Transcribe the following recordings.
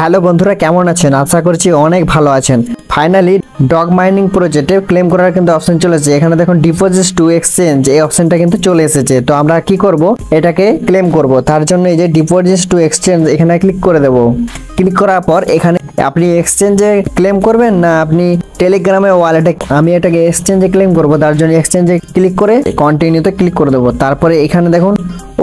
Hello বন্ধুরা, কেমন আছেন? আশা করছি অনেক ভালো আছেন। ফাইনালি ডগ মাইনিং প্রজেক্টে ক্লেম করার কিন্তু অপশন চলেছে। এখানে দেখুন ডিপোজিট টু এক্সচেঞ্জ, এই অপশনটা কিন্তু চলে এসেছে। তো আমরা কি করব, এটাকে ক্লেম করব। তার জন্য এই যে ডিপোজিট টু এক্সচেঞ্জ এখানে ক্লিক করে দেব। ক্লিক করার পর এখানে আপনি এক্সচেঞ্জে ক্লেম করবেন না আপনি টেলিগ্রামে ওয়ালেটে, আমি এটাকে এক্সচেঞ্জে ক্লেম করব। তার জন্য এক্সচেঞ্জে ক্লিক করে কন্টিনিউতে ক্লিক করে দেবো। তারপরে এখানে দেখুন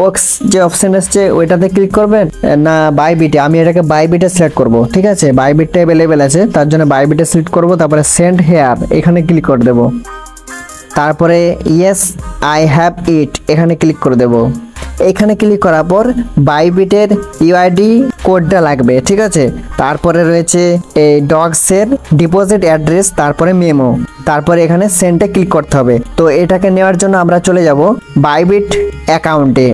ওক্স যে অপশন আসছে ওইটাতে ক্লিক করবেন না বাইবিটে, আমি এটাকে বাইবিটে সিলেক্ট করব। ঠিক আছে, বাইবিটটা অ্যাভেলেবেল আছে, তার জন্য বাইবিটে সিলেক্ট করব। তারপরে সেন্ড হেয়ার এখানে ক্লিক করে দেব। তারপরে ইয়েস আই হ্যাভ ইট এখানে ক্লিক করে দেব। এখানে ক্লিক করার পর বাইবিটের ইউআইডি কোডটা লাগবে। ঠিক আছে, তারপরে রয়েছে এই ডগসের ডিপোজিট অ্যাড্রেস, তারপরে মেমো, তারপরে এখানে সেন্ডে ক্লিক করতে হবে। তো এটাকে নেওয়ার জন্য আমরা চলে যাব বাইবিট অ্যাকাউন্টে।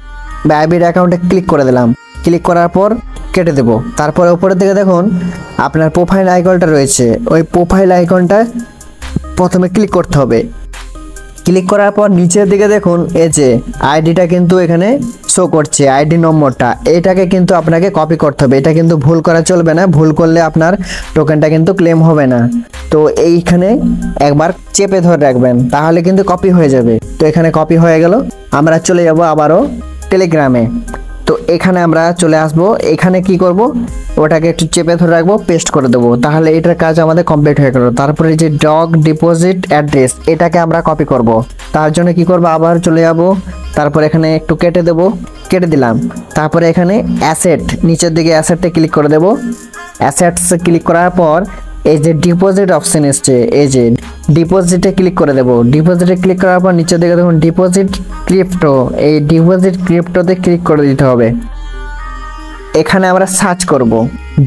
বাইবিট অ্যাকাউন্টে ক্লিক করে দিলাম। ক্লিক করার পর কেটে দেব। তারপরে উপরের দিকে দেখুন আপনার প্রোফাইল আইকনটা রয়েছে, ওই প্রোফাইল আইকনটা প্রথমে ক্লিক করতে হবে। ক্লিক করার পর নিচের দিকে দেখুন এই যে আইডিটা কিন্তু এখানে শো করছে, আইডি নম্বরটা, এটাকে কিন্তু আপনাকে কপি করতে হবে। এটা কিন্তু ভুল করা চলবে না, ভুল করলে আপনার টোকেনটা কিন্তু ক্লেম হবে না। তো এইখানে একবার চেপে ধরে রাখবেন, তাহলে কিন্তু কপি হয়ে যাবে। তো এখানে কপি হয়ে গেল। আমরা চলে যাব আবারও টেলিগ্রামে। তো এখানে আমরা চলে আসব। এখানে কি করব, ওটাকে একটু চেপে ধরে রাখবো, পেস্ট করে দেবো, তাহলে এটার কাজ আমাদের কমপ্লিট হয়ে গেল। তারপরে যে ডগ ডিপোজিট অ্যাড্রেস এটাকে আমরা কপি করব। তার জন্য কি করব, আবার চলে যাব। তারপর এখানে একটু কেটে দেব, কেটে দিলাম। তারপরে এখানে অ্যাসেট, নিচের দিকে অ্যাসেটে ক্লিক করে দেব। অ্যাসেটসে ক্লিক করার পর এই যে ডিপোজিট অপশন এসছে, এই যে ডিপোজিটে ক্লিক করে দেব। ডিপোজিটে ক্লিক করার পর নিচের দিকে দেখুন ডিপোজিট ক্রিপ্টো, এই ডিপোজিট ক্রিপ্টোতে ক্লিক করে দিতে হবে। এখানে আমরা সার্চ করব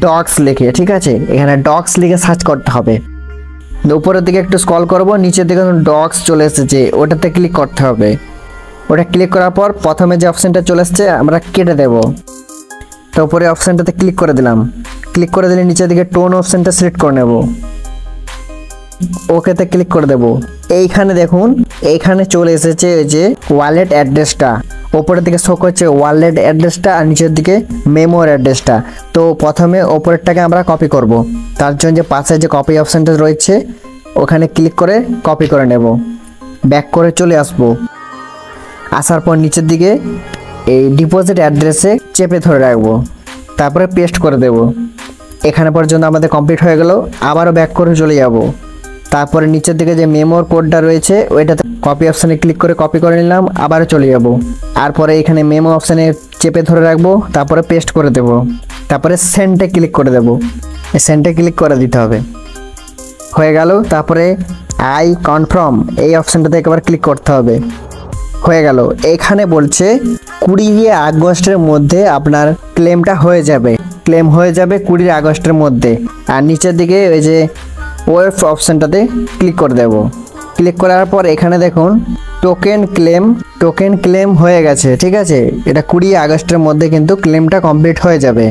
ডগস লিখে। ঠিক আছে, এখানে ডগস লিখে সার্চ করতে হবে। উপরের দিকে একটু স্ক্রল করব, নিচের দিকে ডগস চলে এসেছে, ওটাতে ক্লিক করতে হবে। ওটা ক্লিক করার পর প্রথমে যে অপশনটা চলে এসছে আমরা কেটে দেব। তো উপরে অপশনটাতে ক্লিক করে দিলাম। ক্লিক করে দিলে নিচের দিকে টোন অপশনটা সিলেক্ট করে নেব, ওকেতে ক্লিক করে দেব। এইখানে দেখুন এইখানে চলে এসেছে এই যে ওয়ালেট অ্যাড্রেসটা, ওপরের দিকে শো করছে ওয়ালেট অ্যাড্রেসটা আর নিচের দিকে মেমোর অ্যাড্রেসটা। তো প্রথমে ওপরেরটাকে আমরা কপি করব। তার জন্য যে পাশে যে কপি অপশনটা রয়েছে ওখানে ক্লিক করে কপি করে নেব। ব্যাক করে চলে আসব। আসার পর নিচের দিকে এই ডিপোজিট অ্যাড্রেসে চেপে ধরে রাখবো, তারপরে পেস্ট করে দেব। এখানে পর্যন্ত আমাদের কমপ্লিট হয়ে গেল। আবারও ব্যাক করে চলে যাব। তারপরে নিচের দিকে যে মেমোর কোডটা রয়েছে ওইটাতে কপি অপশানে ক্লিক করে কপি করে নিলাম, আবারও চলে যাব। তারপরে এখানে মেমো অপশানে চেপে ধরে রাখবো, তারপরে পেস্ট করে দেব। তারপরে সেন্ডে ক্লিক করে দেব। সেন্ডে ক্লিক করে দিতে হবে, হয়ে গেল। তারপরে আই কনফার্ম এই অপশানটাতে একবার ক্লিক করতে হবে, হয়ে গেল। এখানে বলছে 20 আগস্টের মধ্যে আপনার ক্লেমটা হয়ে যাবে, ক্লেম হয়ে যাবে 20 আগস্টের মধ্যে। আর নিচের দিকে ওই যে ওয়েব অপশানটাতে ক্লিক করে দেব। ক্লিক করার পর এখানে দেখুন টোকেন ক্লেম হয়ে গেছে। ঠিক আছে, এটা 20 আগস্টের মধ্যে কিন্তু ক্লেমটা কমপ্লিট হয়ে যাবে।